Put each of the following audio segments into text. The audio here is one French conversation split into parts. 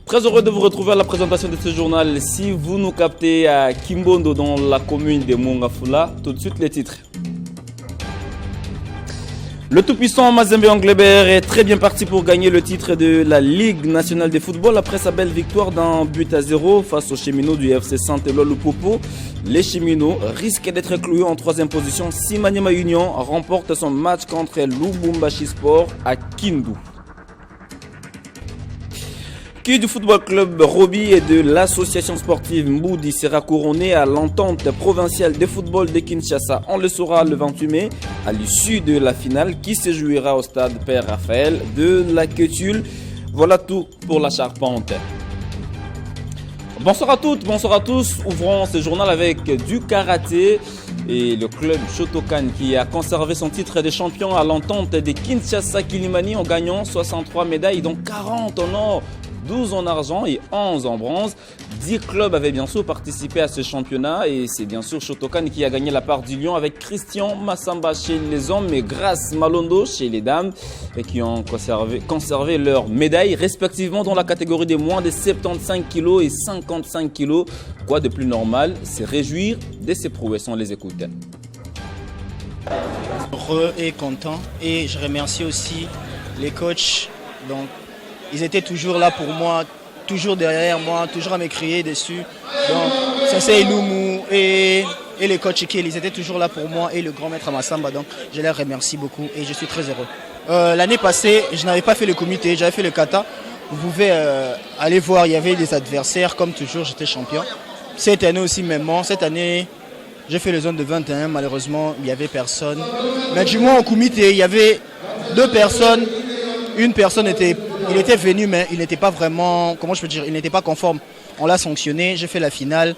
Très heureux de vous retrouver à la présentation de ce journal. Si vous nous captez à Kimbondo dans la commune de Mongafula, tout de suite les titres. Le tout-puissant Mazembe Anglebert est très bien parti pour gagner le titre de la Ligue nationale de football après sa belle victoire d'1-0 face aux Cheminots du FC Saint-Éloi Lupopo. Les Cheminots risquent d'être cloués en troisième position si Maniema Union remporte son match contre Lubumbashi Sport à Kindu. Qui du football club Roby et de l'association sportive Mboudi sera couronné à l'entente provinciale de football de Kinshasa. On le saura le 28 mai à l'issue de la finale qui se jouera au stade Père Raphaël de la Quetule. Voilà tout pour la charpente. Bonsoir à toutes, bonsoir à tous. Ouvrons ce journal avec du karaté et le club Shotokan qui a conservé son titre de champion à l'entente de Kinshasa Kilimani en gagnant 63 médailles dont 40 en or, 12 en argent et 11 en bronze. 10 clubs avaient bien sûr participé à ce championnat et c'est bien sûr Shotokan qui a gagné la part du lion avec Christian Massamba chez les hommes et Grace Malondo chez les dames et qui ont conservé leurs médailles respectivement dans la catégorie des moins de 75 kg et 55 kg. Quoi de plus normal, c'est réjouir de ces prouesses, on les écoute. Heureux et content et je remercie aussi les coachs. Donc, ils étaient toujours là pour moi, toujours derrière moi, toujours à me crier dessus. Donc, Sensei Lumu et les coachs Ikel, ils étaient toujours là pour moi et le grand maître Massamba. Donc, je les remercie beaucoup et je suis très heureux. L'année passée, je n'avais pas fait le comité, j'avais fait le kata. Vous pouvez aller voir, il y avait des adversaires, comme toujours, j'étais champion. Cette année aussi, même, cette année, j'ai fait les zones de 21, malheureusement, il n'y avait personne. Mais du moins, au comité, il y avait 2 personnes. Une personne il était venu, mais il n'était pas vraiment, comment je peux dire, il n'était pas conforme. On l'a sanctionné, j'ai fait la finale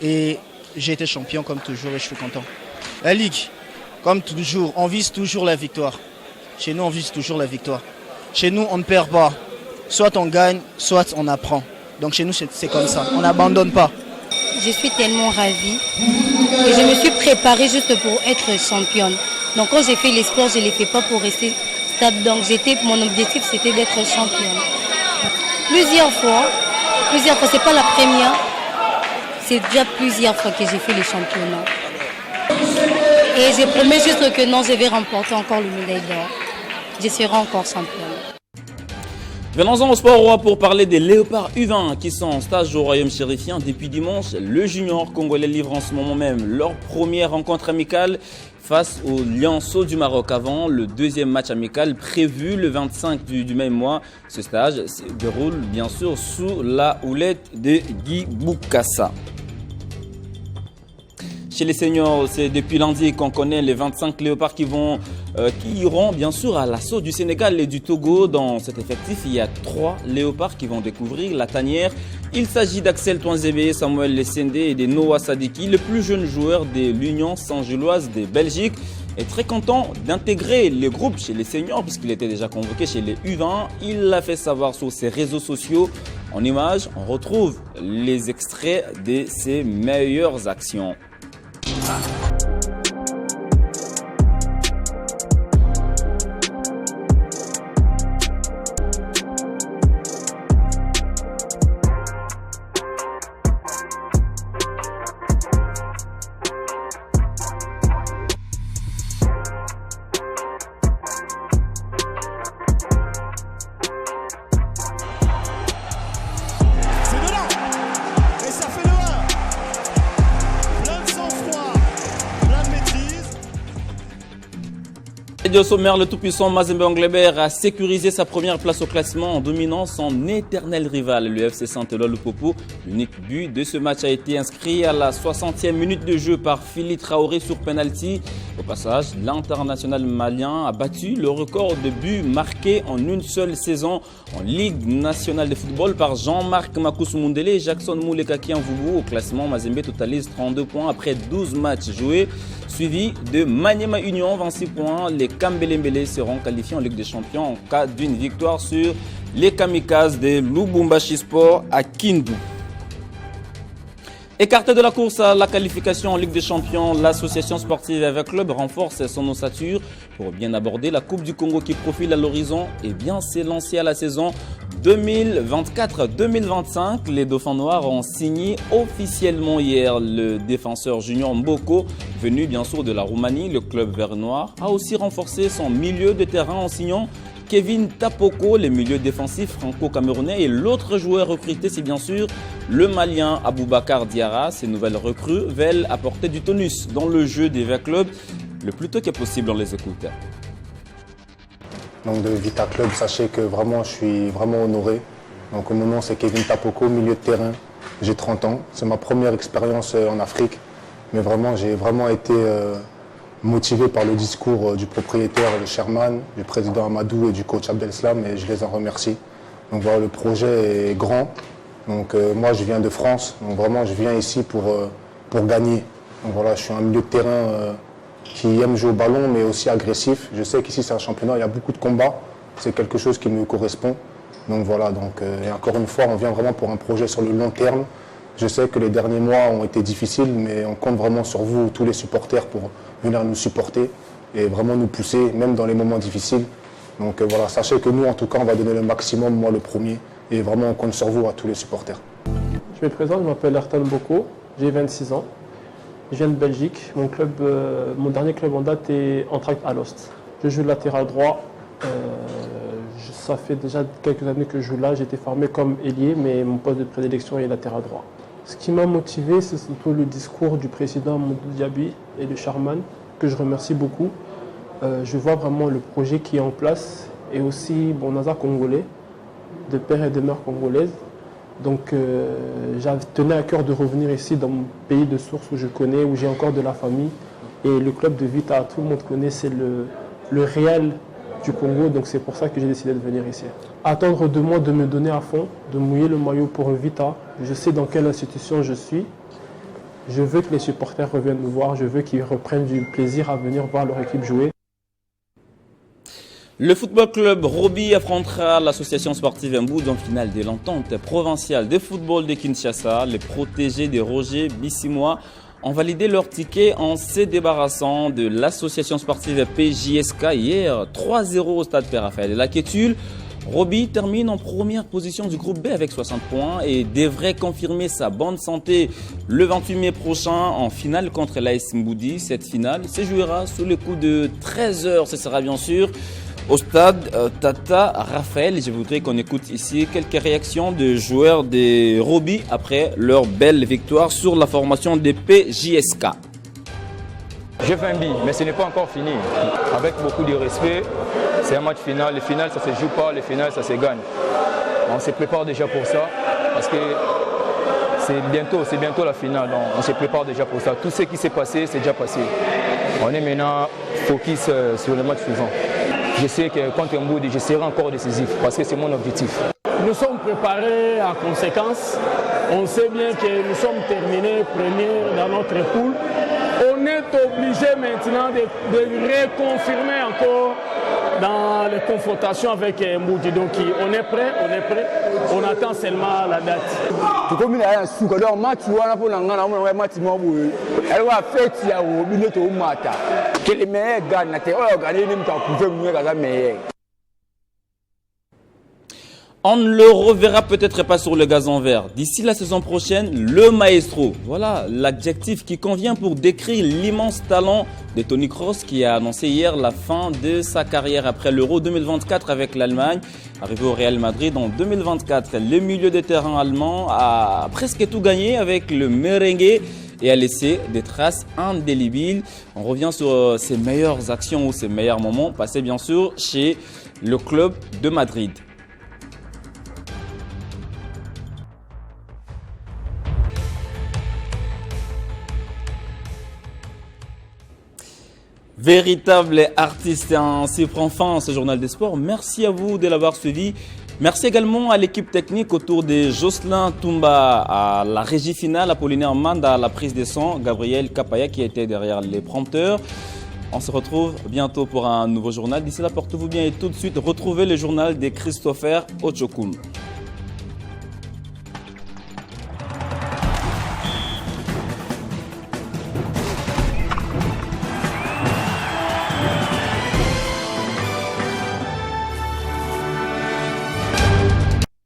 et j'ai été champion comme toujours et je suis content. La Ligue, comme toujours, on vise toujours la victoire. Chez nous, on vise toujours la victoire. Chez nous, on ne perd pas. Soit on gagne, soit on apprend. Donc chez nous, c'est comme ça. On n'abandonne pas. Je suis tellement ravie et je me suis préparée juste pour être championne. Donc quand j'ai fait les sports, je ne les fais pas pour rester stable. Donc mon objectif c'était d'être championne. Plusieurs fois, c'est pas la première, c'est déjà plusieurs fois que j'ai fait les championnats. Et je promets juste que non, je vais remporter encore le médaille d'or. Je serai encore championne. Venons-en au sport roi pour parler des Léopards U20 qui sont en stage au Royaume chérifien depuis dimanche. Le junior congolais livre en ce moment même leur première rencontre amicale face aux Lionceaux du Maroc avant le deuxième match amical prévu le 25 du même mois. Ce stage se déroule bien sûr sous la houlette de Guy Boukassa. Chez les seniors, c'est depuis lundi qu'on connaît les 25 léopards qui iront bien sûr à l'assaut du Sénégal et du Togo. Dans cet effectif, il y a 3 léopards qui vont découvrir la tanière. Il s'agit d'Axel Touanzébé, Samuel Lessende et de Noah Sadiki, le plus jeune joueur de l'Union Saint-Gilloise de Belgique. Est très content d'intégrer le groupe chez les seniors puisqu'il était déjà convoqué chez les U20. Il l'a fait savoir sur ses réseaux sociaux. En images, on retrouve les extraits de ses meilleures actions. Au sommaire, le tout-puissant Mazembe Anglebert a sécurisé sa première place au classement en dominant son éternel rival, le FC Saint-Éloi Lupopo. L'unique but de ce match a été inscrit à la 60e minute de jeu par Philippe Traoré sur penalty. Au passage, l'international malien a battu le record de buts marqués en une seule saison en Ligue nationale de football par Jean-Marc Makoussou Mundele et Jackson Moulekaki Mvubu. Au classement, Mazembe totalise 32 points après 12 matchs joués, suivi de Maniema Union, 26 points. Les Kambelembele seront qualifiés en Ligue des Champions en cas d'une victoire sur les Kamikazes de Lubumbashi Sport à Kindu. Écarté de la course à la qualification en Ligue des Champions, l'association sportive avec club renforce son ossature pour bien aborder la Coupe du Congo qui profile à l'horizon et bien s'élancer à la saison 2024-2025, les Dauphins Noirs ont signé officiellement hier le défenseur Junior Mboko, venu bien sûr de la Roumanie. Le club vert noir a aussi renforcé son milieu de terrain en signant Kevin Tapoko, le milieu défensif franco-camerounais, et l'autre joueur recruté, c'est bien sûr le Malien Aboubakar Diarra. Ces nouvelles recrues veulent apporter du tonus dans le jeu des Verts Club le plus tôt que possible. On les écoute. Donc de Vita Club, sachez que vraiment je suis vraiment honoré. Donc mon nom c'est Kevin Tapoko, milieu de terrain. J'ai 30 ans. C'est ma première expérience en Afrique. Mais vraiment j'ai vraiment été motivé par le discours du propriétaire, le Sherman, du président Amadou et du coach Abdelslam, et je les en remercie. Donc voilà, le projet est grand. Donc moi je viens de France. Donc vraiment je viens ici pour gagner. Donc voilà, je suis un milieu de terrain qui aime jouer au ballon, mais aussi agressif. Je sais qu'ici c'est un championnat, il y a beaucoup de combats. C'est quelque chose qui me correspond. Donc voilà, et encore une fois, on vient vraiment pour un projet sur le long terme. Je sais que les derniers mois ont été difficiles, mais on compte vraiment sur vous, tous les supporters, pour venir nous supporter et vraiment nous pousser, même dans les moments difficiles. Donc voilà, sachez que nous, en tout cas, on va donner le maximum, moi le premier. Et vraiment, on compte sur vous, à tous les supporters. Je me présente, je m'appelle Ertan Mboko, j'ai 26 ans. Je viens de Belgique. Mon dernier club en date est Eintracht Alost. Je joue latéral droit. Ça fait déjà quelques années que je joue là. J'ai été formé comme ailier, mais mon poste de prédilection est latéral droit. Ce qui m'a motivé, c'est surtout le discours du président Mamadou Diaby et de Sharman, que je remercie beaucoup. Je vois vraiment le projet qui est en place et aussi Naza congolais, de père et de mère congolaise. Donc j'avais tenu à cœur de revenir ici dans mon pays de source où je connais, où j'ai encore de la famille. Et le club de Vita, tout le monde connaît, c'est le Real du Congo. Donc c'est pour ça que j'ai décidé de venir ici. Attendre de moi de me donner à fond, de mouiller le maillot pour Vita. Je sais dans quelle institution je suis. Je veux que les supporters reviennent me voir. Je veux qu'ils reprennent du plaisir à venir voir leur équipe jouer. Le football club Roby affrontera l'association sportive Mboud en finale de l'entente provinciale de football de Kinshasa. Les protégés de Roger Bissimois ont validé leur ticket en se débarrassant de l'association sportive PJSK hier 3-0 au stade Père-Raphaël. La Quétule, Roby termine en première position du groupe B avec 60 points et devrait confirmer sa bonne santé le 28 mai prochain en finale contre l'AS Mboudi. Cette finale se jouera sous le coup de 13h. Ce sera bien sûr au stade Tata Raphaël. Je voudrais qu'on écoute ici quelques réactions de joueurs de Roby après leur belle victoire sur la formation des PJSK. J'ai fait un bi, mais ce n'est pas encore fini. Avec beaucoup de respect, c'est un match final. Les finales, ça ne se joue pas, les finales, ça se gagne. On se prépare déjà pour ça, parce que c'est bientôt la finale. Donc on se prépare déjà pour ça. Tout ce qui s'est passé, c'est déjà passé. On est maintenant focus sur le match suivant. Je sais que contre Mboudi, je serai encore décisif parce que c'est mon objectif. Nous sommes préparés en conséquence. On sait bien que nous sommes terminés premiers dans notre poule. On est obligé maintenant de reconfirmer encore dans les confrontations avec Mboudi. Donc on est prêt. On attend seulement la date. Que les meilleurs gagnent, On ne le reverra peut-être pas sur le gazon vert. D'ici la saison prochaine, le maestro. Voilà l'adjectif qui convient pour décrire l'immense talent de Tony Kroos qui a annoncé hier la fin de sa carrière après l'Euro 2024 avec l'Allemagne. Arrivé au Real Madrid en 2024, le milieu de terrain allemand a presque tout gagné avec le merengue et a laissé des traces indélébiles. On revient sur ses meilleures actions ou ses meilleurs moments passés bien sûr chez le club de Madrid. Véritable artiste, ainsi prend fin ce journal des sports. Merci à vous de l'avoir suivi. Merci également à l'équipe technique autour de Jocelyn Toumba, à la régie finale, Apollinaire Manda, à la prise de son, Gabriel Kapaya qui était derrière les prompteurs. On se retrouve bientôt pour un nouveau journal. D'ici là, portez-vous bien et tout de suite, retrouvez le journal de Christopher Ochokoum.